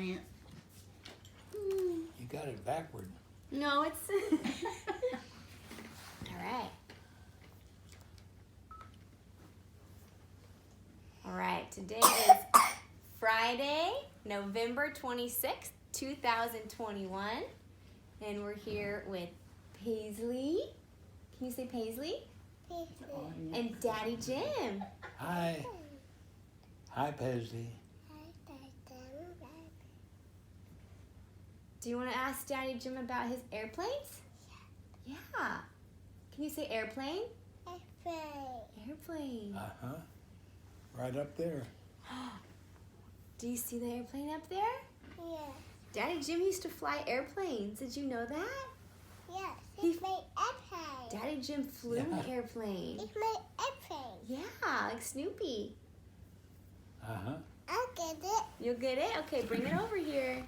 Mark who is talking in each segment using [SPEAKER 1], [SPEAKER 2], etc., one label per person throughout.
[SPEAKER 1] giant.
[SPEAKER 2] You got it backward.
[SPEAKER 3] No, it's... All right. All right, today is Friday, November 26th, 2021. And we're here with Paisley. Can you say Paisley?
[SPEAKER 1] Paisley.
[SPEAKER 3] And Daddy Jim.
[SPEAKER 2] Hi. Hi, Paisley.
[SPEAKER 3] Do you want to ask Daddy Jim about his airplanes? Yeah. Can you say airplane? Airplane.
[SPEAKER 2] Uh-huh. Right up there.
[SPEAKER 3] Do you see the airplane up there?
[SPEAKER 4] Yeah.
[SPEAKER 3] Daddy Jim used to fly airplanes. Did you know that?
[SPEAKER 4] Yes. It's my airplane.
[SPEAKER 3] Daddy Jim flew an airplane.
[SPEAKER 4] It's my airplane.
[SPEAKER 3] Yeah, like Snoopy.
[SPEAKER 2] Uh-huh.
[SPEAKER 4] I'll get it.
[SPEAKER 3] You'll get it? Okay, bring it over here.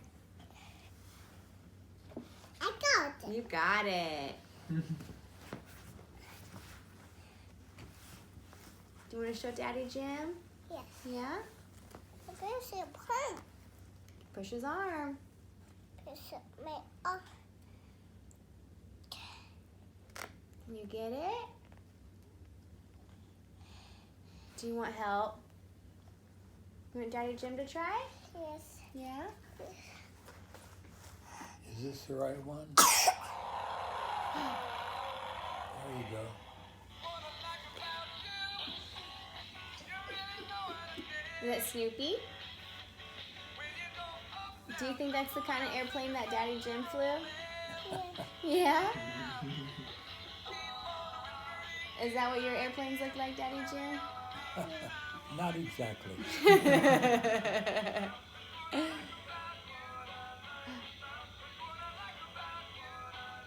[SPEAKER 4] I got it.
[SPEAKER 3] You got it. Do you want to show Daddy Jim?
[SPEAKER 4] Yes.
[SPEAKER 3] Yeah?
[SPEAKER 4] There's a plane.
[SPEAKER 3] Push his arm.
[SPEAKER 4] There's my arm.
[SPEAKER 3] Can you get it? Do you want help? You want Daddy Jim to try?
[SPEAKER 4] Yes.
[SPEAKER 3] Yeah?
[SPEAKER 2] Is this the right one? There you go.
[SPEAKER 3] Is that Snoopy? Do you think that's the kind of airplane that Daddy Jim flew? Yeah? Is that what your airplanes look like, Daddy Jim?
[SPEAKER 2] Not exactly.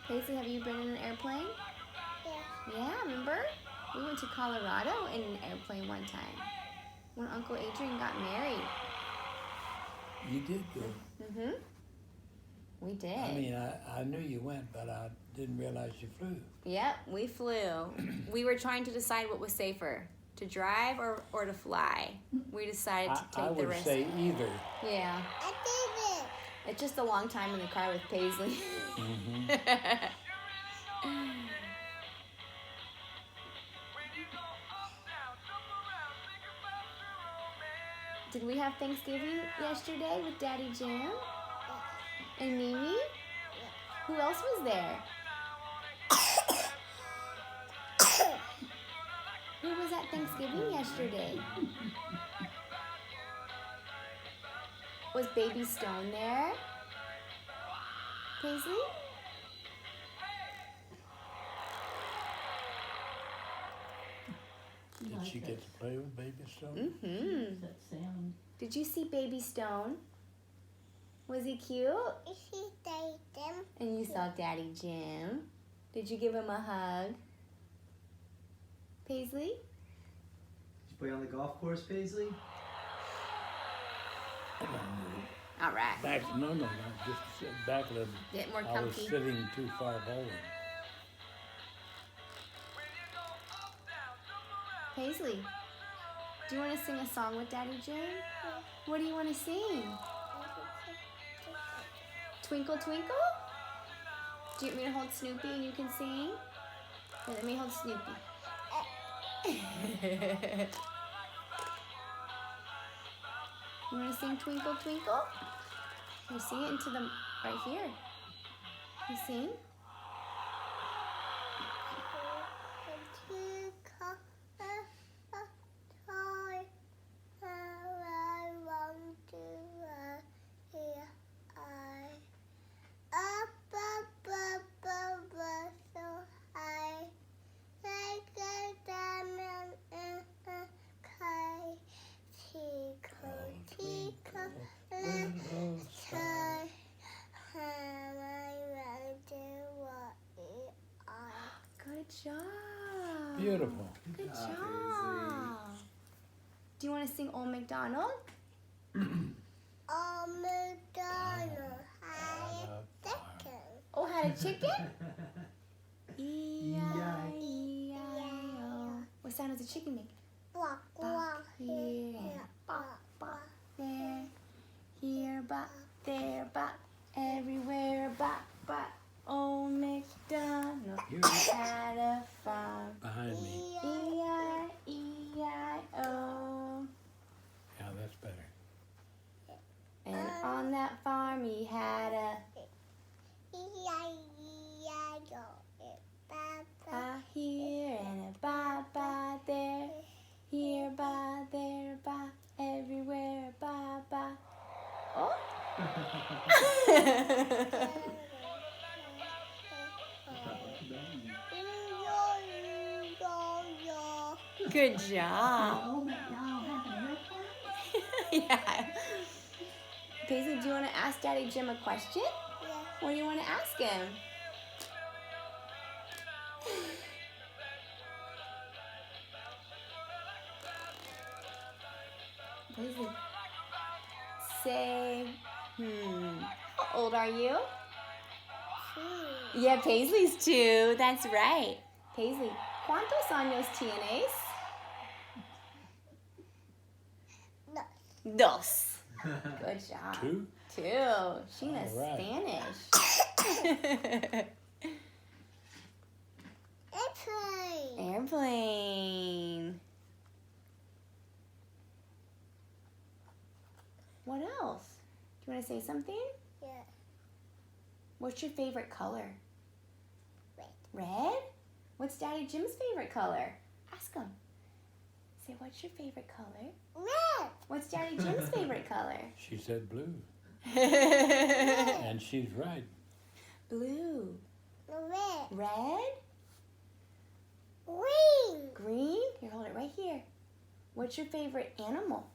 [SPEAKER 3] Paisley, have you been in an airplane?
[SPEAKER 4] Yes.
[SPEAKER 3] Yeah, remember? We went to Colorado in an airplane one time when Uncle Adrian got married.
[SPEAKER 2] You did go.
[SPEAKER 3] Mm-hmm. We did.
[SPEAKER 2] I mean, I knew you went, but I didn't realize you flew.
[SPEAKER 3] Yep, we flew. We were trying to decide what was safer, to drive or to fly. We decided to take
[SPEAKER 2] I
[SPEAKER 3] the
[SPEAKER 2] would
[SPEAKER 3] risk.
[SPEAKER 2] say either.
[SPEAKER 3] Yeah.
[SPEAKER 4] I did it.
[SPEAKER 3] It's just a long time in the car with Paisley.
[SPEAKER 2] Mm-hmm.
[SPEAKER 3] Did we have Thanksgiving yesterday with Daddy Jim? And Mimi? Who else was there? Who was at Thanksgiving yesterday? Was Baby Stone there? Paisley?
[SPEAKER 2] Did she get to play with Baby Stone?
[SPEAKER 3] Mm-hmm.
[SPEAKER 1] That sound.
[SPEAKER 3] Did you see Baby Stone? Was he cute?
[SPEAKER 4] Is he dating?
[SPEAKER 3] And you saw Daddy Jim. Did you give him a hug? Paisley?
[SPEAKER 5] Did you play on the golf course, Paisley?
[SPEAKER 3] All right.
[SPEAKER 2] Back, no, not just back of the,
[SPEAKER 3] Get more
[SPEAKER 2] I was
[SPEAKER 3] comfy.
[SPEAKER 2] sitting too far forward.
[SPEAKER 3] Paisley, do you want to sing a song with Daddy Jim? What do you want to sing? Twinkle, twinkle? Do you want me to hold Snoopy and you can sing? Here, let me hold Snoopy. You want to sing Twinkle, Twinkle? You sing it into the, right here. You sing? Good job.
[SPEAKER 2] Beautiful.
[SPEAKER 3] Good
[SPEAKER 5] job,
[SPEAKER 3] job. Do you want to sing Old MacDonald?
[SPEAKER 4] Oh, McDonald had a chicken.
[SPEAKER 3] Oh, had a chicken?
[SPEAKER 5] E-I.
[SPEAKER 3] E-I-E-I-O. What sound does a chicken make?
[SPEAKER 4] Walk,
[SPEAKER 3] Bop
[SPEAKER 4] walk,
[SPEAKER 3] here,
[SPEAKER 4] here,
[SPEAKER 3] bop, bop there. Here, bop everywhere, bop, bop. Old MacDonald
[SPEAKER 2] You're
[SPEAKER 3] had a farm.
[SPEAKER 2] behind me.
[SPEAKER 3] E-I-E-I-O.
[SPEAKER 2] Yeah, that's better.
[SPEAKER 3] And on that farm he had a ba here and a ba there. Here, ba, there, ba, everywhere, ba, ba. Oh! Good job.
[SPEAKER 1] Oh, McDonald has an airplane?
[SPEAKER 3] Yeah. Paisley, do you want to ask Daddy Jim a question? What do you want to ask him? Paisley, say, how old are you? Yeah, Paisley's 2. That's right. Paisley, ¿cuántos años tienes? 2. Good job.
[SPEAKER 2] 2?
[SPEAKER 3] 2. She knows
[SPEAKER 2] All right.
[SPEAKER 3] Spanish. Airplane. What else? Do you want to say something?
[SPEAKER 4] Yeah.
[SPEAKER 3] What's your favorite color?
[SPEAKER 4] Red.
[SPEAKER 3] Red? What's Daddy Jim's favorite color? Ask him. Say, what's your favorite color?
[SPEAKER 4] Red.
[SPEAKER 3] What's Daddy Jim's favorite color?
[SPEAKER 2] She said blue. And she's right.
[SPEAKER 3] Blue.
[SPEAKER 4] Red.
[SPEAKER 3] Red?
[SPEAKER 4] Green.
[SPEAKER 3] Green? Here, hold it right here. What's your favorite animal?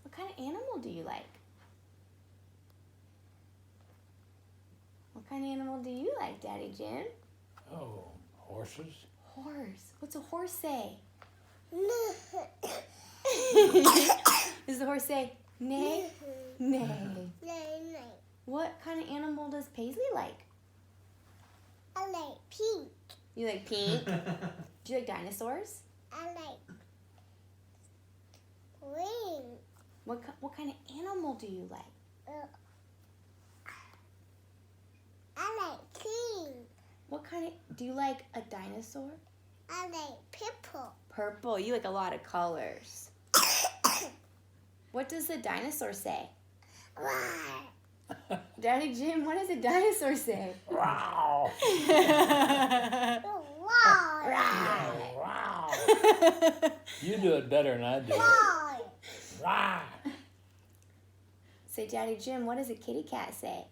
[SPEAKER 3] What kind of animal do you like? What kind of animal do you like, Daddy Jim?
[SPEAKER 2] Oh, horses?
[SPEAKER 3] Horse. What's a horse say?
[SPEAKER 4] Neigh.
[SPEAKER 3] Does the horse say neigh? Neigh.
[SPEAKER 4] Neigh.
[SPEAKER 3] What kind of animal does Paisley like?
[SPEAKER 4] I like pink.
[SPEAKER 3] You like pink? Do you like dinosaurs?
[SPEAKER 4] I like green.
[SPEAKER 3] What kind of animal do you like?
[SPEAKER 4] I like pink.
[SPEAKER 3] What kind of, do you like a dinosaur?
[SPEAKER 4] I like purple.
[SPEAKER 3] Purple. You like a lot of colors. What does the dinosaur say?
[SPEAKER 4] Wow.
[SPEAKER 3] Daddy Jim, what does a dinosaur say?
[SPEAKER 2] Wow!
[SPEAKER 4] Wow.
[SPEAKER 2] Wow! You do it better than I do.
[SPEAKER 4] Wow.
[SPEAKER 2] Wow!
[SPEAKER 3] Say, Daddy Jim, what does a kitty cat say?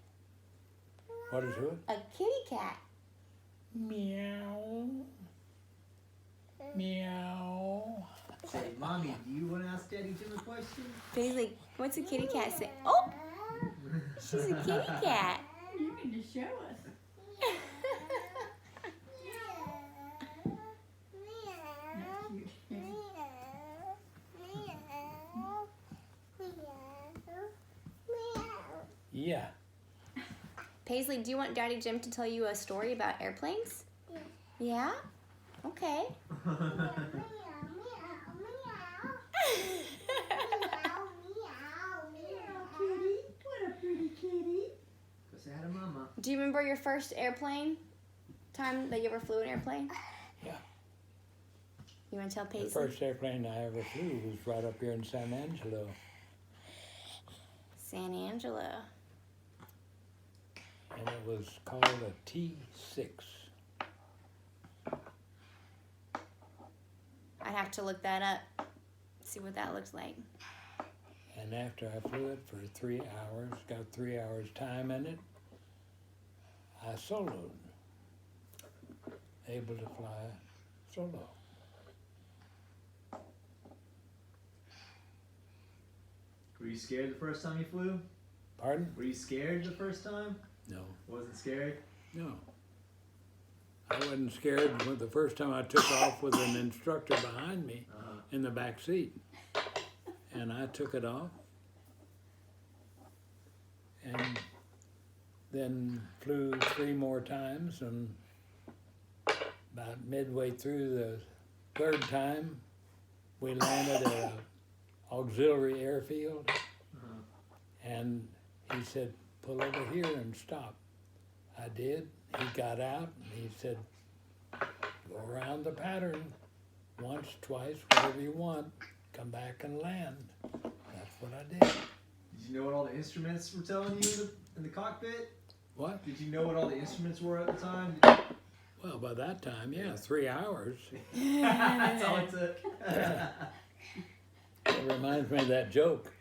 [SPEAKER 2] What is it?
[SPEAKER 3] A kitty cat.
[SPEAKER 2] Meow. Meow.
[SPEAKER 5] Say, Mommy, do you want to ask Daddy Jim a question?
[SPEAKER 3] Paisley, what's a kitty cat say? Oh, she's a kitty cat.
[SPEAKER 1] You need to show us.
[SPEAKER 2] Yeah.
[SPEAKER 3] Paisley, do you want Daddy Jim to tell you a story about airplanes? Yeah? Okay.
[SPEAKER 1] Kitty, what a pretty kitty.
[SPEAKER 5] Go say hi to Mama.
[SPEAKER 3] Do you remember your first airplane time that you ever flew an airplane?
[SPEAKER 2] Yeah.
[SPEAKER 3] You want to tell
[SPEAKER 2] The
[SPEAKER 3] Paisley?
[SPEAKER 2] first airplane I ever flew was right up here in San Angelo.
[SPEAKER 3] San Angelo.
[SPEAKER 2] And it was called a T6.
[SPEAKER 3] I'd have to look that up, see what that looks like.
[SPEAKER 2] And after I flew it for 3 hours, got 3 hours time in it, I soloed. Able to fly solo.
[SPEAKER 5] Were you scared the first time you flew?
[SPEAKER 2] Pardon?
[SPEAKER 5] Were you scared the first time?
[SPEAKER 2] No.
[SPEAKER 5] Wasn't scared?
[SPEAKER 2] No. I wasn't scared when the first time I took off with an instructor behind me in the back seat. And I took it off. And then flew 3 more times, and about midway through the 3rd time, we landed at an auxiliary airfield. And he said, pull over here and stop. I did. He got out and he said, go around the pattern once, twice, whatever you want. Come back and land. That's what I did.
[SPEAKER 5] Did you know what all the instruments were telling you in the cockpit?
[SPEAKER 2] What?
[SPEAKER 5] Did you know what all the instruments were at the time?
[SPEAKER 2] Well, by that time, yeah, 3 hours.
[SPEAKER 5] That's all it took.
[SPEAKER 2] It reminds me of that joke.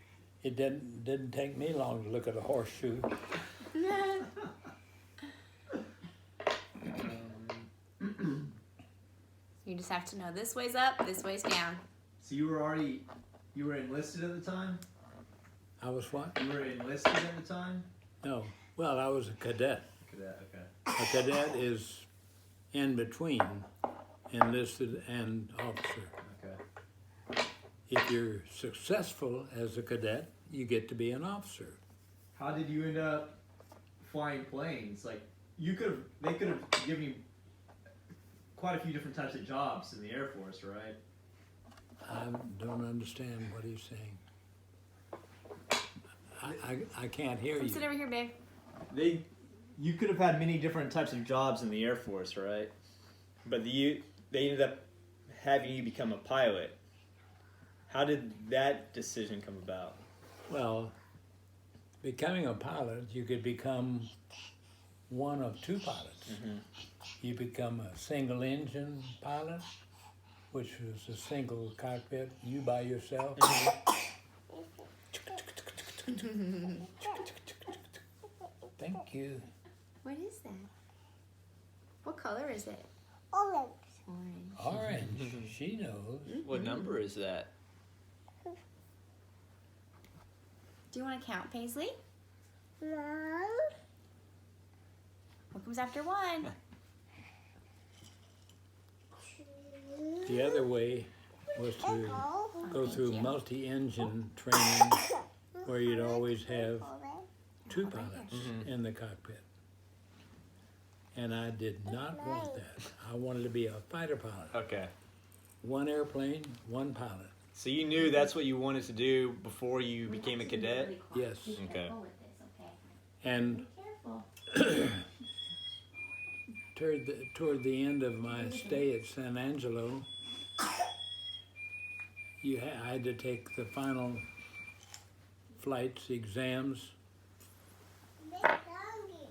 [SPEAKER 2] It didn't take me long to look at a horseshoe.
[SPEAKER 3] You just have to know this way's up, this way's down.
[SPEAKER 5] So you were enlisted at the time?
[SPEAKER 2] I was what?
[SPEAKER 5] You were enlisted at the time?
[SPEAKER 2] No. Well, I was a cadet.
[SPEAKER 5] Cadet, okay.
[SPEAKER 2] A cadet is in between enlisted and officer.
[SPEAKER 5] Okay.
[SPEAKER 2] If you're successful as a cadet, you get to be an officer.
[SPEAKER 5] How did you end up flying planes? Like they could have given you quite a few different types of jobs in the Air Force, right?
[SPEAKER 2] I don't understand what he's saying. I can't hear
[SPEAKER 3] Come
[SPEAKER 2] you.
[SPEAKER 3] sit over here, babe.
[SPEAKER 5] You could have had many different types of jobs in the Air Force, right? But they ended up having you become a pilot. How did that decision come about?
[SPEAKER 2] Well, becoming a pilot, you could become one of two pilots.
[SPEAKER 5] Mm-hmm.
[SPEAKER 2] You become a single engine pilot, which is a single cockpit, you by yourself. Thank you.
[SPEAKER 3] What is that? What color is it?
[SPEAKER 4] Orange.
[SPEAKER 3] Orange.
[SPEAKER 2] Orange, she knows.
[SPEAKER 5] What number is that?
[SPEAKER 3] Do you want to count, Paisley?
[SPEAKER 4] 1,
[SPEAKER 3] What comes after 1?
[SPEAKER 4] 2,
[SPEAKER 2] The other way was to go through
[SPEAKER 3] you.
[SPEAKER 2] multi-engine training where you'd always have two pilots in the cockpit. And I did not want that. I wanted to be a fighter pilot.
[SPEAKER 5] Okay.
[SPEAKER 2] One airplane, one pilot.
[SPEAKER 5] So you knew that's what you wanted to do before you became a cadet?
[SPEAKER 2] Yes.
[SPEAKER 5] Okay.
[SPEAKER 2] And toward the end of my stay at San Angelo, I had to take the final flights, exams,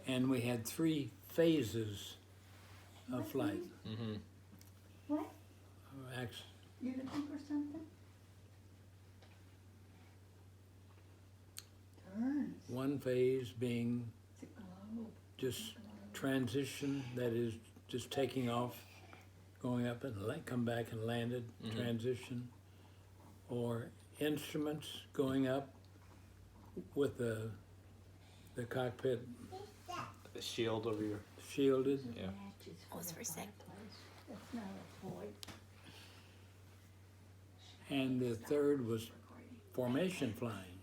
[SPEAKER 2] and we had 3 phases of flight.
[SPEAKER 5] Mm-hmm.
[SPEAKER 1] What?
[SPEAKER 2] Actually,
[SPEAKER 1] You looking for something? Turns.
[SPEAKER 2] one phase being
[SPEAKER 1] It's a globe.
[SPEAKER 2] just transition, that is just taking off, going up and come back and landed, transition, or instruments going up with the cockpit
[SPEAKER 5] The shield over your...
[SPEAKER 2] shielded,
[SPEAKER 5] Yeah.
[SPEAKER 3] Pause for a sec.
[SPEAKER 1] That's not a toy.
[SPEAKER 2] and the third was formation flying.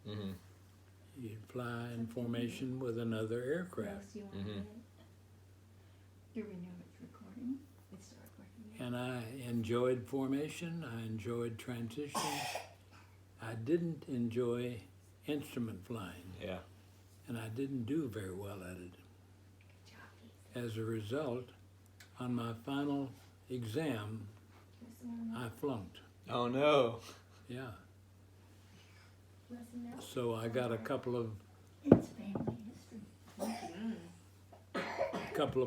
[SPEAKER 5] Mm-hmm.
[SPEAKER 2] You'd fly in formation with another aircraft.
[SPEAKER 1] Yes, you want
[SPEAKER 5] Mhm.
[SPEAKER 1] it? Do we know it's recording? It's still recording.
[SPEAKER 2] And I enjoyed formation, I enjoyed transition. I didn't enjoy instrument flying,
[SPEAKER 5] Yeah.
[SPEAKER 2] and I didn't do very well at it. As a result, on my final exam, I flunked.
[SPEAKER 5] Oh no.
[SPEAKER 2] Yeah. So I got a couple of
[SPEAKER 1] It's family history.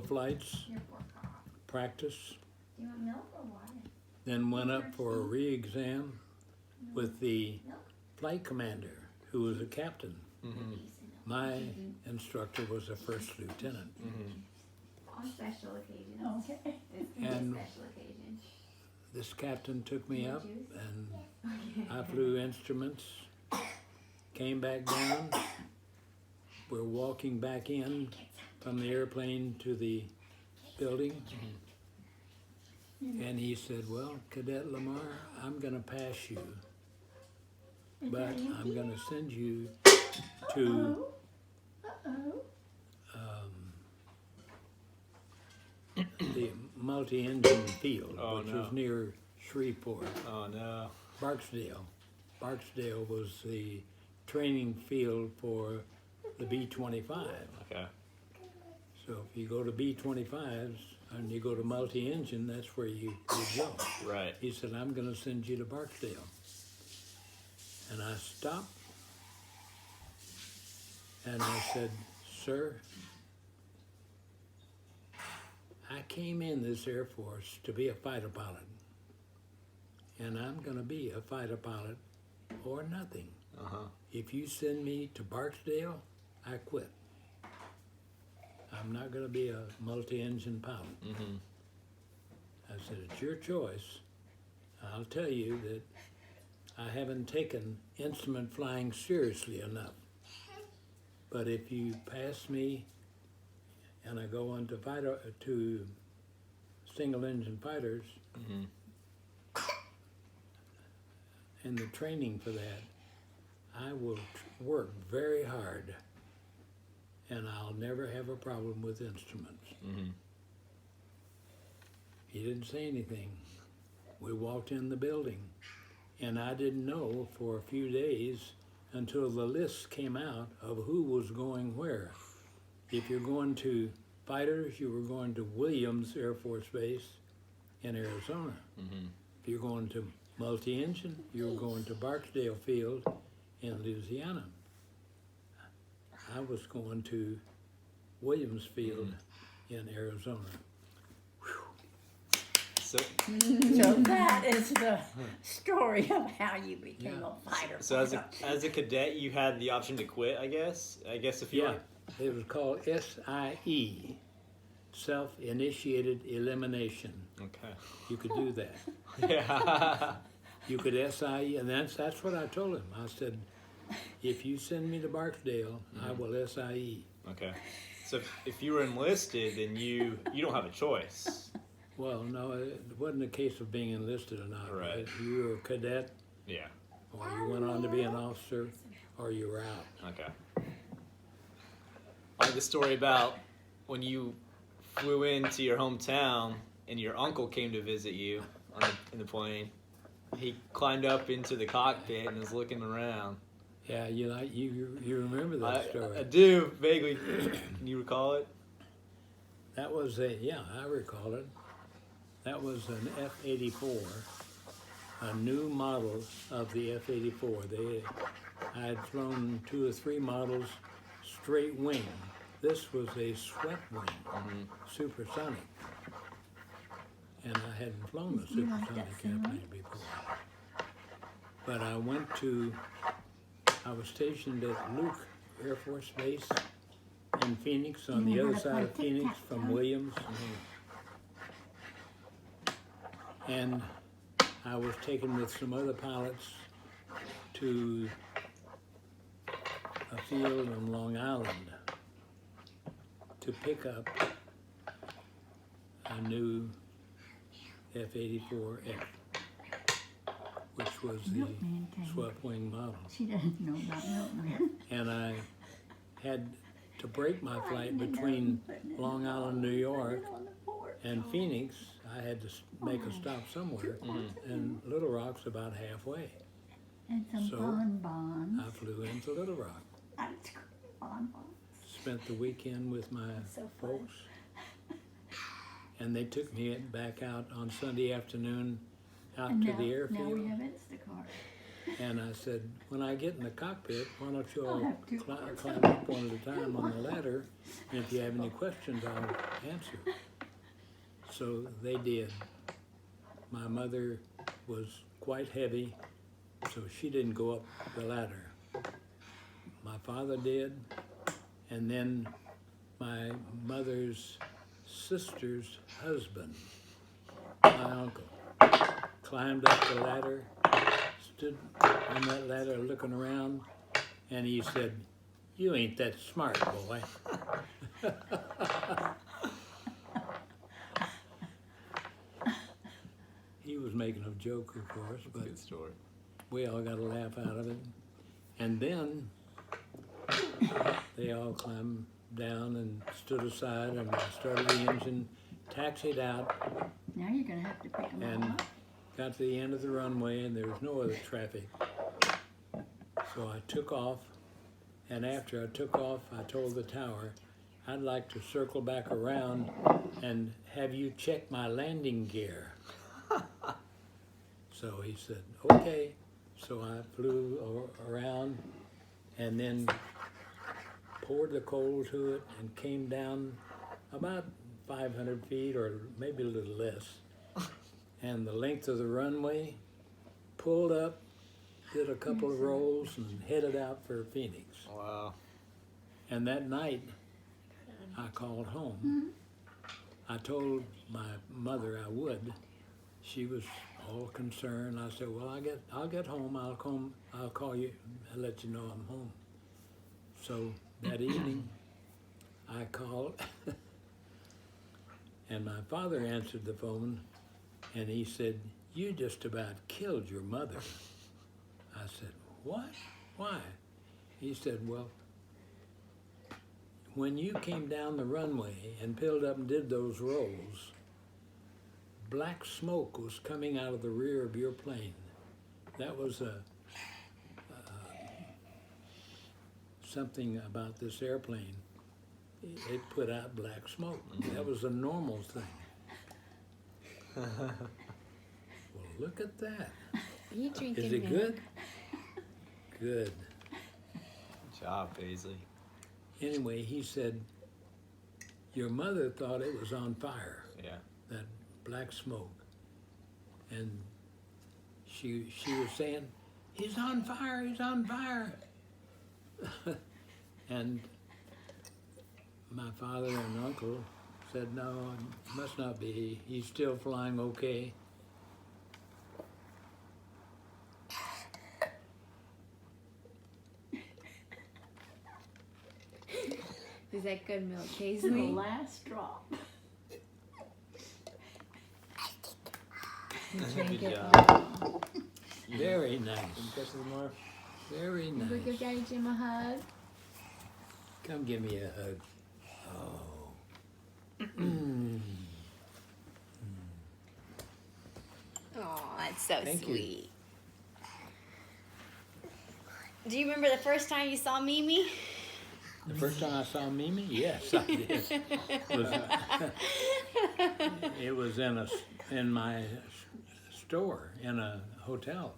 [SPEAKER 2] flights,
[SPEAKER 1] Your poor cough.
[SPEAKER 2] practice,
[SPEAKER 1] Do you want milk or water?
[SPEAKER 2] then went up for a re-exam with the flight commander, who was a captain.
[SPEAKER 5] Mm-hmm.
[SPEAKER 2] My instructor was a first lieutenant.
[SPEAKER 5] Mm-hmm.
[SPEAKER 3] On special occasions.
[SPEAKER 1] Okay.
[SPEAKER 2] And
[SPEAKER 3] Special occasion.
[SPEAKER 2] this captain took me up, and I flew instruments, came back down. We're walking back in from the airplane to the building. And he said, well, Cadet Lamar, I'm going to pass you, but I'm going to send you to
[SPEAKER 1] Uh-oh.
[SPEAKER 2] the multi-engine field,
[SPEAKER 5] Oh,
[SPEAKER 2] which
[SPEAKER 5] no.
[SPEAKER 2] was near Shreveport.
[SPEAKER 5] Oh no.
[SPEAKER 2] Barksdale. Barksdale was the training field for the B-25.
[SPEAKER 5] Okay.
[SPEAKER 2] So if you go to B-25s and you go to multi-engine, that's where you go.
[SPEAKER 5] Right.
[SPEAKER 2] He said, I'm going to send you to Barksdale. And I stopped and I said, sir, I came in this Air Force to be a fighter pilot. And I'm going to be a fighter pilot or nothing.
[SPEAKER 5] Uh-huh.
[SPEAKER 2] If you send me to Barksdale, I quit. I'm not going to be a multi-engine pilot.
[SPEAKER 5] Mm-hmm.
[SPEAKER 2] I said, it's your choice. I'll tell you that I haven't taken instrument flying seriously enough. But if you pass me and I go on to single engine fighters,
[SPEAKER 5] Mm-hmm.
[SPEAKER 2] and the training for that, I will work very hard and I'll never have a problem with instruments.
[SPEAKER 5] Mm-hmm.
[SPEAKER 2] He didn't say anything. We walked in the building, and I didn't know for a few days until the list came out of who was going where. If you're going to fighters, you were going to Williams Air Force Base in Arizona.
[SPEAKER 5] Mm-hmm.
[SPEAKER 2] If you're going to multi-engine, you were going to Barksdale Field in Louisiana. I was going to Williams Field in Arizona.
[SPEAKER 5] So,
[SPEAKER 1] So that is the story of how you became
[SPEAKER 2] Yeah.
[SPEAKER 1] a fighter.
[SPEAKER 5] so as a cadet, you had the option to quit, I guess. I guess if you
[SPEAKER 2] Yeah, it was called SIE, Self-Initiated Elimination.
[SPEAKER 5] Okay.
[SPEAKER 2] You could do that.
[SPEAKER 5] Yeah.
[SPEAKER 2] You could SIE, and that's what I told him. I said, if you send me to Barksdale, I will SIE.
[SPEAKER 5] Okay. So if you were enlisted, then you don't have a choice.
[SPEAKER 2] Well, no, it wasn't a case of being enlisted or not.
[SPEAKER 5] Right.
[SPEAKER 2] You were a cadet,
[SPEAKER 5] Yeah.
[SPEAKER 2] or you went on to be an officer, or you were out.
[SPEAKER 5] Okay. I like the story about when you flew into your hometown and your uncle came to visit you in the plane. He climbed up into the cockpit and was looking around.
[SPEAKER 2] Yeah, you remember that story.
[SPEAKER 5] I do, vaguely. Can you recall it?
[SPEAKER 2] That was I recall it. That was an F-84, a new model of the F-84. I had flown 2 or 3 models straight wing. This was a swept wing, supersonic. And I hadn't flown the
[SPEAKER 1] You like
[SPEAKER 2] supersonic
[SPEAKER 1] that scenery?
[SPEAKER 2] airplane before. But I was stationed at Luke Air Force Base in Phoenix, on
[SPEAKER 1] You
[SPEAKER 2] the
[SPEAKER 1] know how
[SPEAKER 2] other
[SPEAKER 1] to
[SPEAKER 2] side
[SPEAKER 1] play
[SPEAKER 2] of Phoenix
[SPEAKER 1] tic-tac-toe?
[SPEAKER 2] from Williams. And I was taken with some other pilots to a field on Long Island to pick up a new F-84F, which was the
[SPEAKER 1] Milkman came.
[SPEAKER 2] swept wing model.
[SPEAKER 1] She doesn't know about Milkman.
[SPEAKER 2] And I had to break my flight between Long Island, New York, and Phoenix. I had to make a stop somewhere, and Little Rock's about halfway.
[SPEAKER 1] And some
[SPEAKER 2] So,
[SPEAKER 1] bonbons.
[SPEAKER 2] I flew into Little Rock,
[SPEAKER 1] Ice cream bonbons.
[SPEAKER 2] spent the weekend with my
[SPEAKER 1] So fun.
[SPEAKER 2] folks, and they took me back out on Sunday afternoon out
[SPEAKER 1] And
[SPEAKER 2] to
[SPEAKER 1] now,
[SPEAKER 2] the
[SPEAKER 1] now
[SPEAKER 2] airfield.
[SPEAKER 1] we have Instacart.
[SPEAKER 2] And I said, when I get in the cockpit, why don't you all
[SPEAKER 1] I'll have 2
[SPEAKER 2] climb
[SPEAKER 1] cars.
[SPEAKER 2] up one at a time on the ladder, and if you have any questions, I'll answer. So they did. My mother was quite heavy, so she didn't go up the ladder. My father did, and then my mother's sister's husband, my uncle, climbed up the ladder, stood on that ladder looking around, and he said, "You ain't that smart, boy." He was making a joke, of course, but
[SPEAKER 5] Good story.
[SPEAKER 2] we all got a laugh out of it. And then they all climbed down and stood aside, and I started the engine, taxied out,
[SPEAKER 1] Now you're going to have to pick them all
[SPEAKER 2] and
[SPEAKER 1] up.
[SPEAKER 2] got to the end of the runway, and there was no other traffic. So I took off, And after I took off, I told the tower, I'd like to circle back around and have you check my landing gear. So he said, okay. So I flew around and then poured the coal to it and came down about 500 feet or maybe a little less. And the length of the runway, pulled up, did a couple of rolls and headed out for Phoenix.
[SPEAKER 5] Wow.
[SPEAKER 2] And that night, I called home. I told my mother I would. She was all concerned. I said, "Well, I'll get home. I'll call you. I'll let you know I'm home." So that evening, I called, and my father answered the phone, and he said, "You just about killed your mother." I said, "What? Why?" He said, "Well, when you came down the runway and peeled up and did those rolls, black smoke was coming out of the rear of your plane. That was something about this airplane. It put out black smoke. That was a normal thing." Well, look at that.
[SPEAKER 3] You drinking?
[SPEAKER 2] Is it
[SPEAKER 3] man?
[SPEAKER 2] good? Good.
[SPEAKER 5] Good job, Paisley.
[SPEAKER 2] Anyway, he said, "Your mother thought it was on fire,
[SPEAKER 5] Yeah.
[SPEAKER 2] that black smoke. And she was saying, 'He's on fire, he's on fire.'" And my father and uncle said, "No, it must not be. He's still flying okay."
[SPEAKER 3] Is that good milk,
[SPEAKER 1] To the
[SPEAKER 3] Paisley?
[SPEAKER 1] last drop.
[SPEAKER 5] Good
[SPEAKER 3] it.
[SPEAKER 5] job.
[SPEAKER 2] Very nice.
[SPEAKER 5] Can you catch some more?
[SPEAKER 2] Very
[SPEAKER 3] Go give
[SPEAKER 2] nice.
[SPEAKER 3] Daddy Jim a hug.
[SPEAKER 2] Come give me a hug. Oh.
[SPEAKER 3] Oh, that's so
[SPEAKER 2] Thank you.
[SPEAKER 3] sweet. Do you remember the first time you saw Mimi?
[SPEAKER 2] The first time I saw Mimi, yes, I did. It was in my store in a hotel.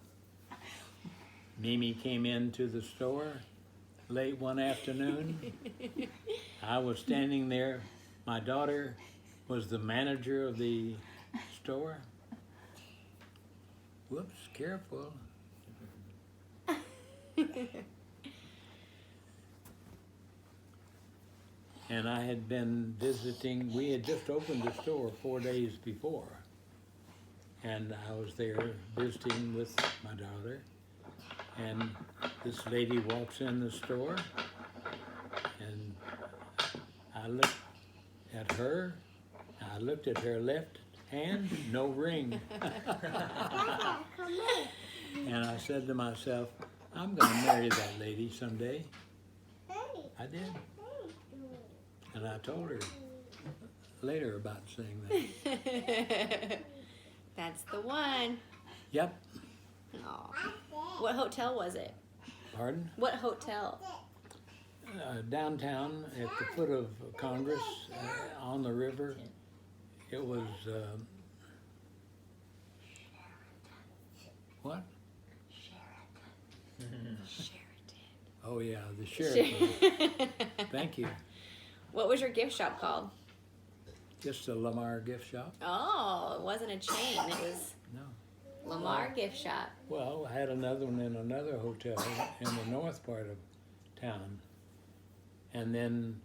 [SPEAKER 2] Mimi came into the store late one afternoon. I was standing there. My daughter was the manager of the store. Whoops, careful. And I had been visiting, we had just opened the store 4 days before. And I was there visiting with my daughter. And this lady walks in the store. And I looked at her. I looked at her left hand, no ring. And I said to myself, I'm going to marry that lady someday. I did. And I told her later about saying that.
[SPEAKER 3] That's the one.
[SPEAKER 2] Yep.
[SPEAKER 3] Aw. What hotel was it?
[SPEAKER 2] Pardon?
[SPEAKER 3] What hotel?
[SPEAKER 2] Downtown at the foot of Congress on the river. It was, what?
[SPEAKER 3] Sheraton.
[SPEAKER 2] Oh yeah, the Sheraton. Thank you.
[SPEAKER 3] What was your gift shop called?
[SPEAKER 2] Just a Lamar gift shop?
[SPEAKER 3] Oh, it wasn't a chain. It was
[SPEAKER 2] No.
[SPEAKER 3] Lamar Gift Shop.
[SPEAKER 2] Well, I had another one in another hotel in the north part of town. And then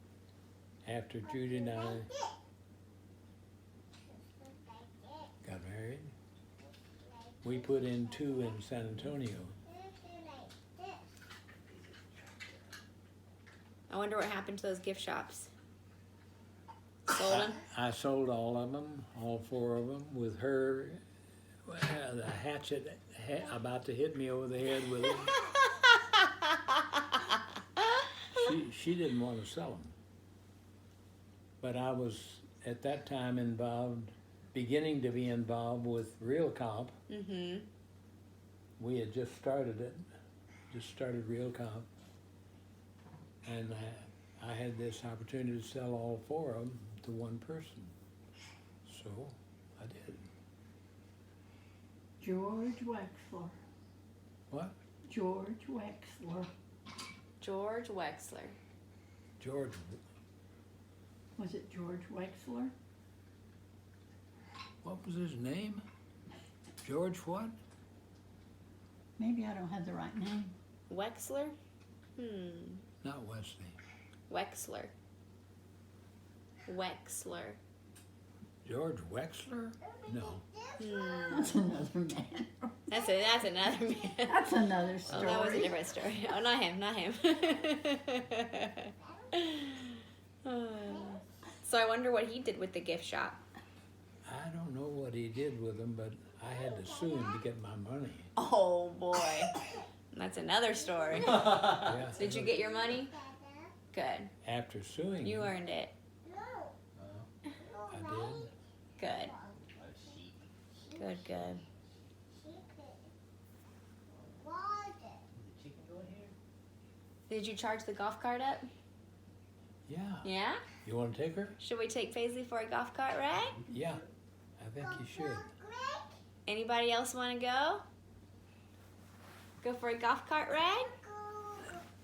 [SPEAKER 2] after Judy and I got married, we put in 2 in San Antonio.
[SPEAKER 3] I wonder what happened to those gift shops. Sold them?
[SPEAKER 2] I sold all of them, all 4 of them, with her, the hatchet about to hit me over the head with it. She didn't want to sell them. But I was, at that time, beginning to be involved with Real Comp.
[SPEAKER 3] Mm-hmm.
[SPEAKER 2] We had just started it, just started Real Comp. And I had this opportunity to sell all 4 of them to one person. So I did.
[SPEAKER 1] George Wexler.
[SPEAKER 2] What?
[SPEAKER 1] George Wexler.
[SPEAKER 3] George Wexler.
[SPEAKER 2] George,
[SPEAKER 1] Was it George Wexler?
[SPEAKER 2] what was his name? George what?
[SPEAKER 1] Maybe I don't have the right name.
[SPEAKER 3] Wexler?
[SPEAKER 2] Not Wesley.
[SPEAKER 3] Wexler. Wexler.
[SPEAKER 2] George Wexler? No.
[SPEAKER 1] That's another man.
[SPEAKER 3] That's another man.
[SPEAKER 1] That's another
[SPEAKER 3] Oh,
[SPEAKER 1] story.
[SPEAKER 3] that was a different story. Oh, not him, not him. So I wonder what he did with the gift shop.
[SPEAKER 2] I don't know what he did with them, but I had to sue him to get my money.
[SPEAKER 3] Oh boy, that's another story.
[SPEAKER 2] Yeah.
[SPEAKER 3] Did you get your money? Good.
[SPEAKER 2] After suing
[SPEAKER 3] You
[SPEAKER 2] him,
[SPEAKER 3] earned it.
[SPEAKER 2] I did.
[SPEAKER 3] Good. Good, good. Did you charge the golf cart up?
[SPEAKER 2] Yeah.
[SPEAKER 3] Yeah?
[SPEAKER 2] You want to take her?
[SPEAKER 3] Should we take Paisley for a golf cart ride?
[SPEAKER 2] Yeah. I think you should.
[SPEAKER 3] Anybody else want to go? Go for a golf cart ride?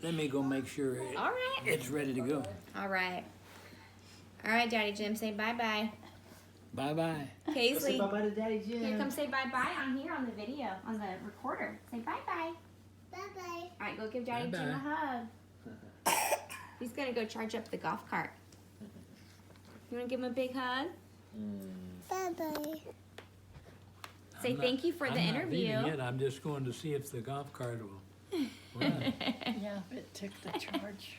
[SPEAKER 2] Let me go make sure
[SPEAKER 3] All right.
[SPEAKER 2] it's ready to go.
[SPEAKER 3] All right. All right, Daddy Jim, say bye-bye.
[SPEAKER 2] Bye-bye.
[SPEAKER 3] Paisley,
[SPEAKER 5] bye-bye to Daddy Jim.
[SPEAKER 3] here, come say bye-bye on here on the video, on the recorder. Say bye-bye.
[SPEAKER 4] Bye-bye.
[SPEAKER 3] All right, go give Daddy Jim a
[SPEAKER 2] Bye-bye.
[SPEAKER 3] hug. He's going to go charge up the golf cart. You want to give him a big hug?
[SPEAKER 4] Bye-bye.
[SPEAKER 3] Say
[SPEAKER 2] I'm not-
[SPEAKER 3] thank you for the
[SPEAKER 2] I'm not
[SPEAKER 3] interview.
[SPEAKER 2] leaving yet. I'm just going to see if the golf cart will run.
[SPEAKER 1] Yeah, it took the charge.